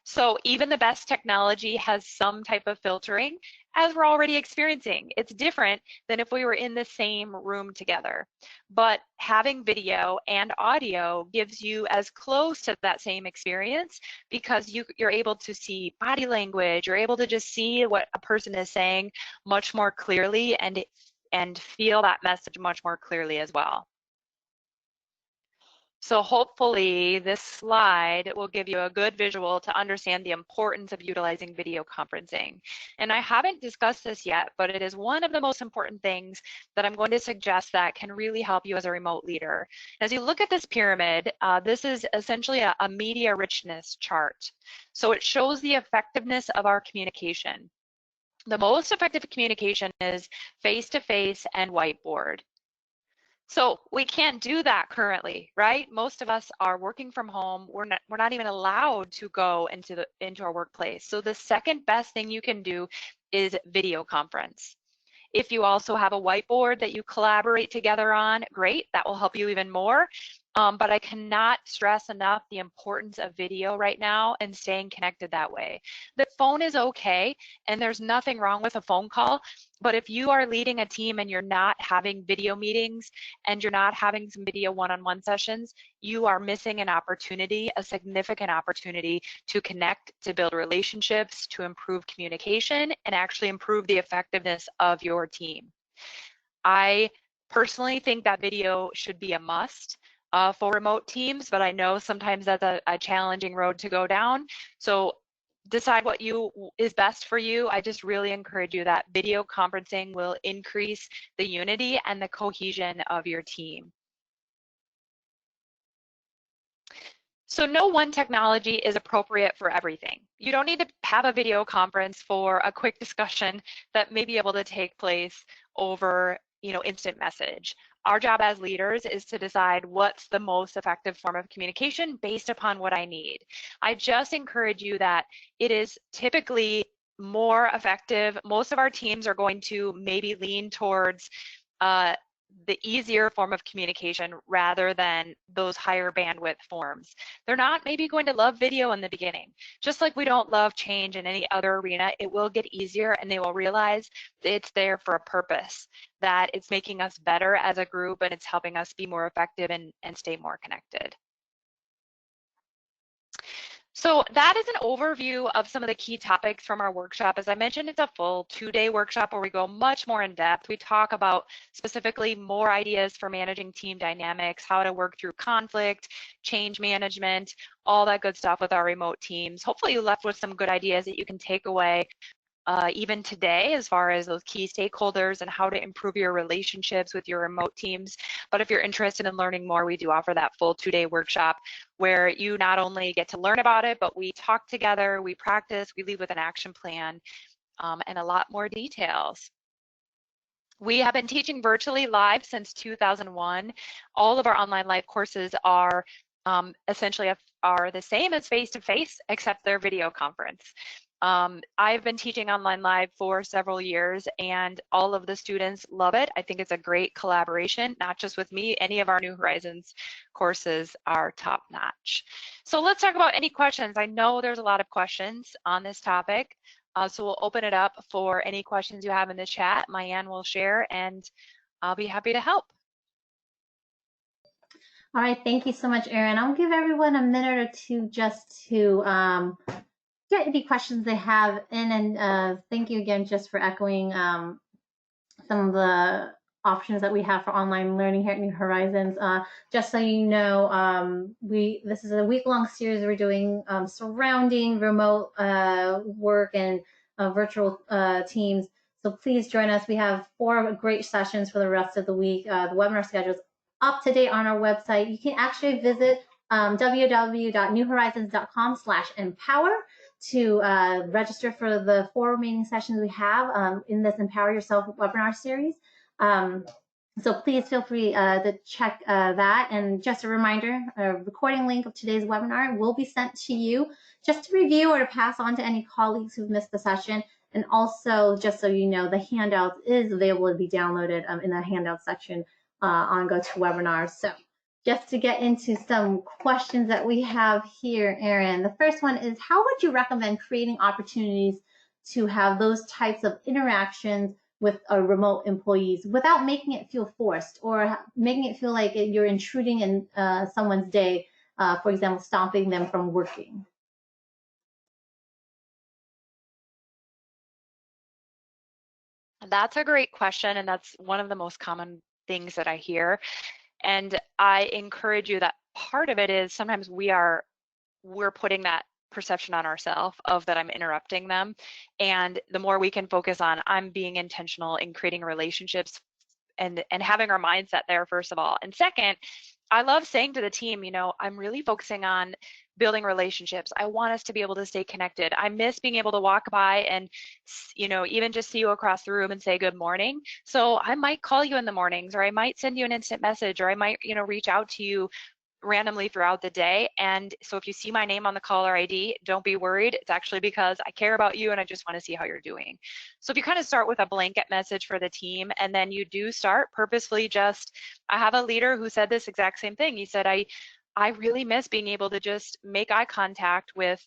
So even the best technology has some type of filtering, as we're already experiencing. It's different than if we were in the same room together. But having video and audio gives you as close to that same experience, because you're able to see body language, you're able to just see what a person is saying much more clearly, and feel that message much more clearly as well. So hopefully this slide will give you a good visual to understand the importance of utilizing video conferencing. And I haven't discussed this yet, but it is one of the most important things that I'm going to suggest that can really help you as a remote leader. As you look at this pyramid, this is essentially a media richness chart. So it shows the effectiveness of our communication. The most effective communication is face-to-face and whiteboard. So we can't do that currently, right? Most of us are working from home. We're not even allowed to go into our workplace. So the second best thing you can do is video conference. If you also have a whiteboard that you collaborate together on, great, that will help you even more. But I cannot stress enough the importance of video right now and staying connected that way. The phone is okay, and there's nothing wrong with a phone call, but if you are leading a team and you're not having video meetings and you're not having some video one-on-one sessions, you are missing an opportunity, a significant opportunity to connect, to build relationships, to improve communication, and actually improve the effectiveness of your team. I personally think that video should be a must for remote teams, but I know sometimes that's a challenging road to go down. So decide what is best for you. I just really encourage you that video conferencing will increase the unity and the cohesion of your team. So no one technology is appropriate for everything. You don't need to have a video conference for a quick discussion that may be able to take place over instant message. Our job as leaders is to decide what's the most effective form of communication based upon what I need. I just encourage you that it is typically more effective. Most of our teams are going to maybe lean towards the easier form of communication rather than those higher bandwidth forms. They're not maybe going to love video in the beginning. Just like we don't love change in any other arena, it will get easier and they will realize it's there for a purpose, that it's making us better as a group and it's helping us be more effective and stay more connected. So that is an overview of some of the key topics from our workshop. As I mentioned, it's a full 2-day workshop where we go much more in depth. We talk about specifically more ideas for managing team dynamics, how to work through conflict, change management, all that good stuff with our remote teams. Hopefully you left with some good ideas that you can take away even today, as far as those key stakeholders and how to improve your relationships with your remote teams. But if you're interested in learning more, we do offer that full 2-day workshop where you not only get to learn about it, but we talk together, we practice, we leave with an action plan, and a lot more details. We have been teaching virtually live since 2001. All of our online live courses are essentially are the same as face-to-face, except they're video conference. I've been teaching online live for several years and all of the students love it. I think it's a great collaboration, not just with me. Any of our New Horizons courses are top notch. So let's talk about any questions. I know there's a lot of questions on this topic. So we'll open it up for any questions you have in the chat. Mayanne will share and I'll be happy to help. All right, thank you so much, Erin. I'll give everyone a minute or two just to get any questions they have in, and thank you again just for echoing some of the options that we have for online learning here at New Horizons. Just so you know, this is a week-long series we're doing surrounding remote work and virtual teams. So please join us. We have 4 great sessions for the rest of the week. The webinar schedule is up to date on our website. You can actually visit www.newhorizons.com/empower to register for the 4 remaining sessions we have in this Empower Yourself webinar series. So please feel free to check that. And just a reminder, a recording link of today's webinar will be sent to you just to review or to pass on to any colleagues who've missed the session. And also, just so you know, the handouts is available to be downloaded in the handout section on GoToWebinar. So just to get into some questions that we have here, Erin. The first one is, how would you recommend creating opportunities to have those types of interactions with remote employees without making it feel forced or making it feel like you're intruding in someone's day, for example, stopping them from working? That's a great question, and that's one of the most common things that I hear. And I encourage you that part of it is sometimes we're putting that perception on ourselves of that I'm interrupting them. And the more we can focus on I'm being intentional in creating relationships and having our mindset there, first of all. And second, I love saying to the team, I'm really focusing on building relationships. I want us to be able to stay connected. I miss being able to walk by and, even just see you across the room and say good morning. So I might call you in the mornings, or I might send you an instant message, or I might, reach out to you randomly throughout the day. And so if you see my name on the caller ID, don't be worried. It's actually because I care about you and I just want to see how you're doing. So if you kind of start with a blanket message for the team, and then you do start purposefully I have a leader who said this exact same thing. He said, I really miss being able to just make eye contact with,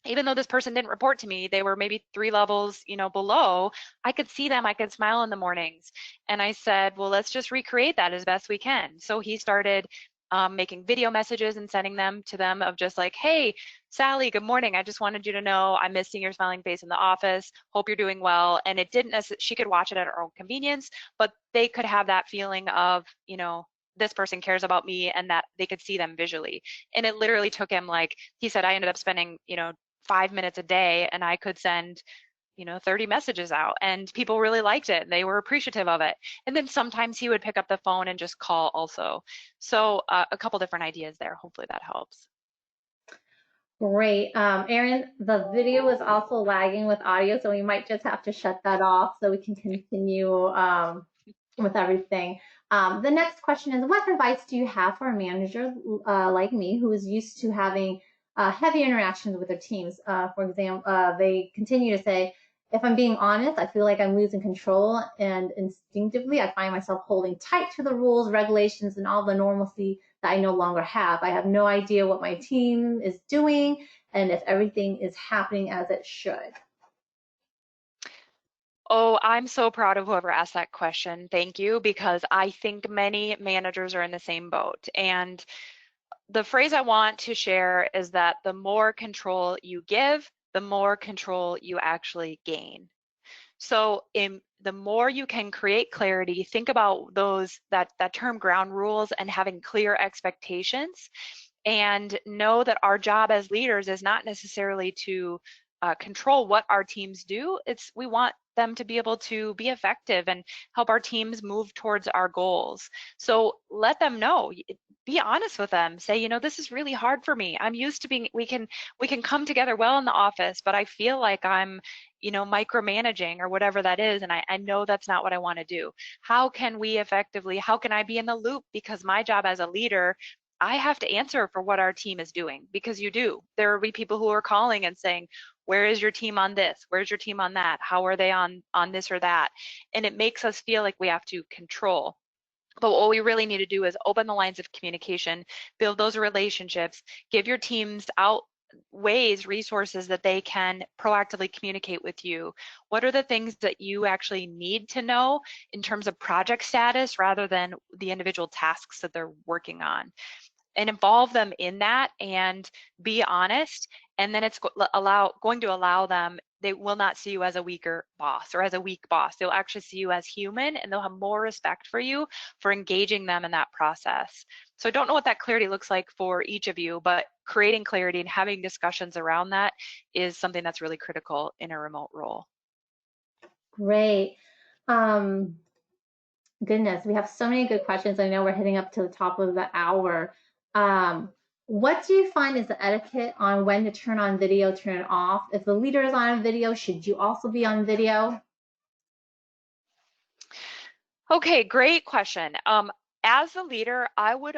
even though this person didn't report to me, they were maybe 3 levels, below, I could see them, I could smile in the mornings. And I said, well, let's just recreate that as best we can. So he started making video messages and sending them to them of just like, hey, Sally, good morning. I just wanted you to know I miss seeing your smiling face in the office. Hope you're doing well. And it didn't necessarily, she could watch it at her own convenience, but they could have that feeling of, this person cares about me, and that they could see them visually. And it literally took him, like he said, I ended up spending, 5 minutes a day, and I could send 30 messages out, and people really liked it. They were appreciative of it. And then sometimes he would pick up the phone and just call also. So a couple different ideas there. Hopefully that helps. Great. Erin, the video is also lagging with audio, so we might just have to shut that off so we can continue with everything. The next question is, what advice do you have for a manager like me who is used to having heavy interactions with their teams? For example, they continue to say, if I'm being honest, I feel like I'm losing control, and instinctively I find myself holding tight to the rules, regulations, and all the normalcy that I no longer have. I have no idea what my team is doing and if everything is happening as it should. Oh, I'm so proud of whoever asked that question. Thank you, because I think many managers are in the same boat. And the phrase I want to share is that the more control you give, the more control you actually gain. So the more you can create clarity, think about that term ground rules and having clear expectations, and know that our job as leaders is not necessarily to control what our teams do. We want them to be able to be effective and help our teams move towards our goals. So let them know. Be honest with them. Say, you know, this is really hard for me. I'm used to being, we can come together well in the office, but I feel like I'm, you know, micromanaging or whatever that is, and I know that's not what I want to do. How can I be in the loop? Because my job as a leader, I have to answer for what our team is doing, because you do. There will be people who are calling and saying, where is your team on this? Where's your team on that? How are they on this or that? And it makes us feel like we have to control. But what we really need to do is open the lines of communication, build those relationships, give your teams resources that they can proactively communicate with you. What are the things that you actually need to know in terms of project status rather than the individual tasks that they're working on? And involve them in that and be honest. And then it's going to allow them, they will not see you as a weaker boss or as a weak boss. They'll actually see you as human, and they'll have more respect for you for engaging them in that process. So I don't know what that clarity looks like for each of you, but creating clarity and having discussions around that is something that's really critical in a remote role. Great. Goodness, we have so many good questions. I know we're hitting up to the top of the hour. What do you find is the etiquette on when to turn on video, turn it off? If the leader is on video, should you also be on video? Okay, great question. As a leader, I would,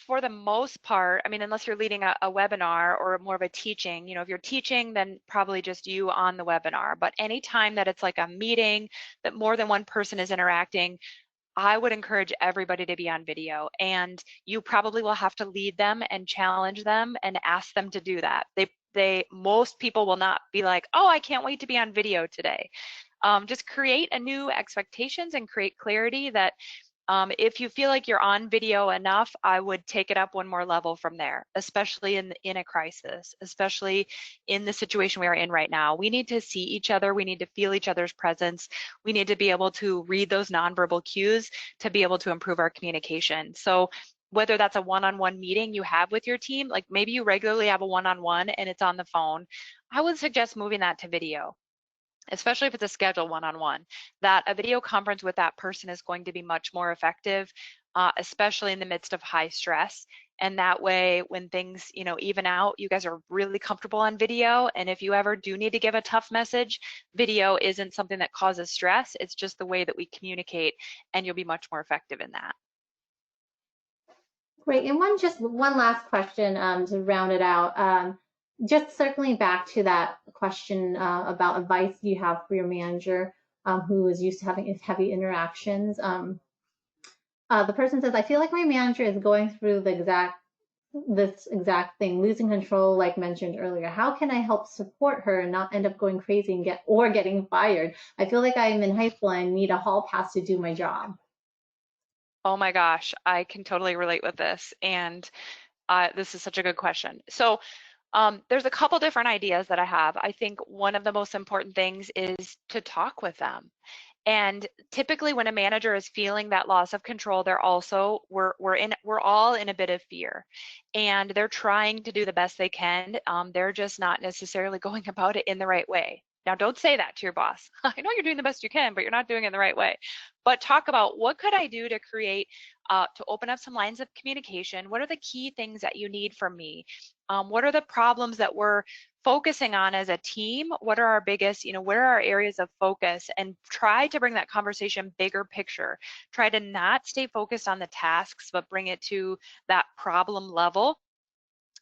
for the most part, I mean, unless you're leading a webinar or more of a teaching, you know, if you're teaching, then probably just you on the webinar. But anytime that it's like a meeting that more than one person is interacting, I would encourage everybody to be on video, and you probably will have to lead them and challenge them and ask them to do that. Most people will not be like, oh, I can't wait to be on video today. Just create a new expectations and create clarity that if you feel like you're on video enough, I would take it up one more level from there, especially in a crisis, especially in the situation we are in right now. We need to see each other. We need to feel each other's presence. We need to be able to read those nonverbal cues to be able to improve our communication. So whether that's a one-on-one meeting you have with your team, like maybe you regularly have a one-on-one and it's on the phone, I would suggest moving that to video, especially if it's a scheduled one-on-one, that a video conference with that person is going to be much more effective, especially in the midst of high stress. And that way, when things, you know, even out, you guys are really comfortable on video. And if you ever do need to give a tough message, video isn't something that causes stress. It's just the way that we communicate, and you'll be much more effective in that. Great. And one last question to round it out. Just circling back to that question about advice you have for your manager who is used to having heavy interactions. The person says, I feel like my manager is going through this exact thing, losing control, like mentioned earlier. How can I help support her and not end up going crazy and getting fired? I feel like I'm in high school and need a hall pass to do my job. Oh my gosh, I can totally relate with this. And this is such a good question. So there's a couple different ideas that I have. I think one of the most important things is to talk with them. And typically when a manager is feeling that loss of control, we're all in a bit of fear, and they're trying to do the best they can. They're just not necessarily going about it in the right way. Now, don't say that to your boss. I know you're doing the best you can, but you're not doing it in the right way. But talk about, what could I do to create, to open up some lines of communication? What are the key things that you need from me? What are the problems that we're focusing on as a team, what are our biggest, where are our areas of focus, and try to bring that conversation bigger picture. Try to not stay focused on the tasks, but bring it to that problem level,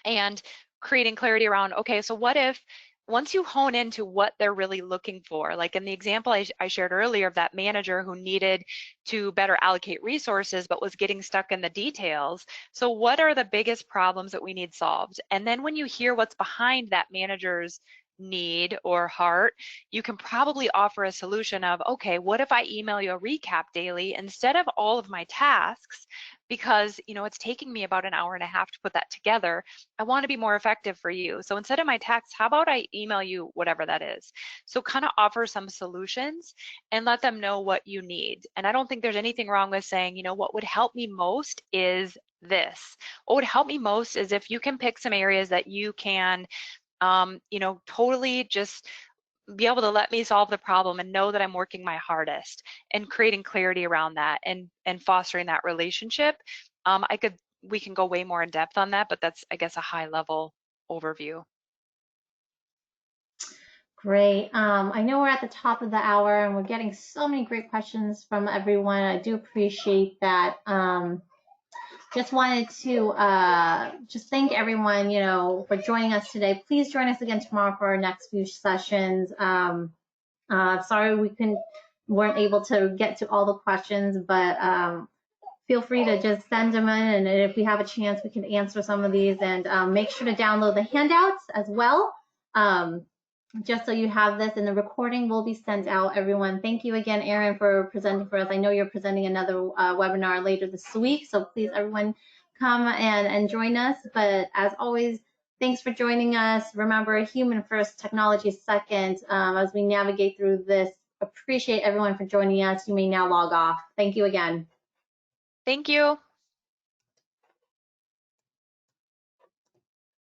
and creating clarity around, okay, so what if once you hone into what they're really looking for, like in the example I shared earlier of that manager who needed to better allocate resources but was getting stuck in the details. So what are the biggest problems that we need solved? And then when you hear what's behind that manager's need or heart, you can probably offer a solution of, okay, what if I email you a recap daily instead of all of my tasks, because it's taking me about an hour and a half to put that together. I want to be more effective for you. So instead of my text, how about I email you whatever that is? So kind of offer some solutions and let them know what you need. And I don't think there's anything wrong with saying, what would help me most is this. What would help me most is if you can pick some areas that you can totally just be able to let me solve the problem and know that I'm working my hardest, and creating clarity around that and fostering that relationship. We can go way more in depth on that, but that's, I guess, a high level overview. Great. I know we're at the top of the hour and we're getting so many great questions from everyone. I do appreciate that. Just wanted to just thank everyone, for joining us today. Please join us again tomorrow for our next few sessions. Sorry we weren't able to get to all the questions, but feel free to just send them in, and if we have a chance, we can answer some of these. And make sure to download the handouts as well, just so you have this, and the recording will be sent out, everyone. Thank you again, Erin, for presenting for us. I know you're presenting another webinar later this week, so please, everyone, come and join us. But as always, thanks for joining us. Remember, human first, technology second, as we navigate through this. Appreciate everyone for joining us. You may now log off. Thank you again. Thank you.